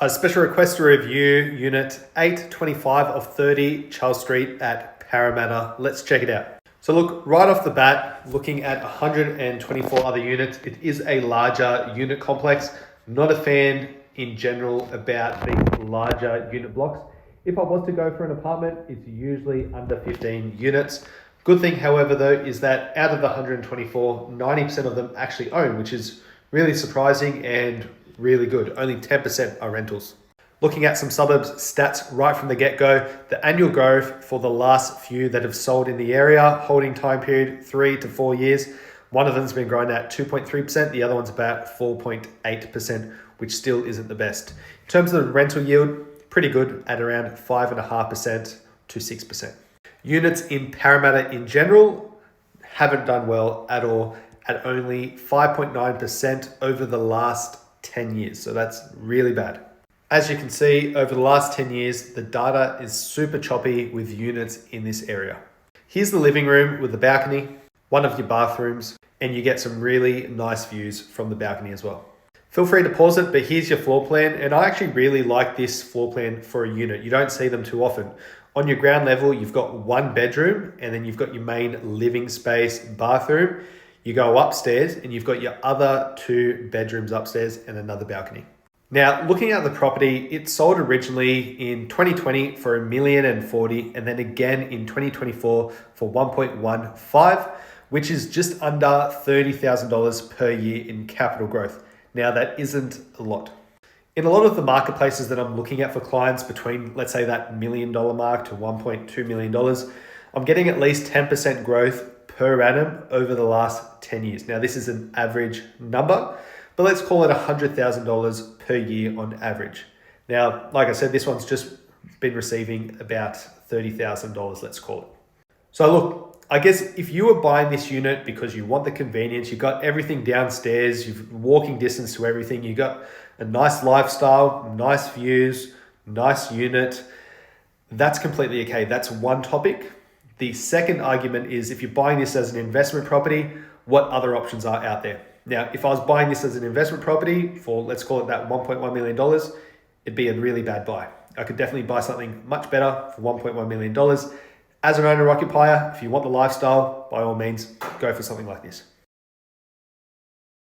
A special request to review Unit 825 of 30 Charles Street at Parramatta. Let's check it out. So look, right off the bat, looking at 124 other units, it is a larger unit complex. Not a fan in general about these larger unit blocks. If I was to go for an apartment, it's usually under 15 units. Good thing, however, though, is that out of the 124, 90% of them actually own, which is really surprising and really good. Only 10% are rentals. Looking at some suburbs stats right from the get-go, the annual growth for the last few that have sold in the area, holding time period 3 to 4 years. One of them's been growing at 2.3%, the other one's about 4.8%, which still isn't the best. In terms of the rental yield, pretty good at around 5.5% to 6%. Units in Parramatta in general haven't done well at all, at only 5.9% over the last 10 years. So that's really bad. As you can see, over the last 10 years, the data is super choppy with units in this area. Here's the living room with the balcony, one of your bathrooms, and you get some really nice views from the balcony as well. Feel free to pause it, but here's your floor plan. And I actually really like this floor plan for a unit. You don't see them too often. On your ground level, you've got one bedroom, and then you've got your main living space, bathroom. You go upstairs and you've got your other 2 bedrooms upstairs and another balcony. Now, looking at the property, it sold originally in 2020 for $1,040,000 and then again in 2024 for 1.15, which is just under $30,000 per year in capital growth. Now, that isn't a lot. In a lot of the marketplaces that I'm looking at for clients between, let's say, that $1 million mark to $1.2 million, I'm getting at least 10% growth per annum over the last 10 years. Now, this is an average number, but let's call it $100,000 per year on average. Now, like I said, this one's just been receiving about $30,000, let's call it. So look, I guess if you were buying this unit because you want the convenience, you've got everything downstairs, you've walking distance to everything, you got a nice lifestyle, nice views, nice unit, that's completely okay. That's one topic. The second argument is if you're buying this as an investment property, what other options are out there? Now, if I was buying this as an investment property for, let's call it that $1.1 million, it'd be a really bad buy. I could definitely buy something much better for $1.1 million. As an owner occupier, if you want the lifestyle, by all means, go for something like this.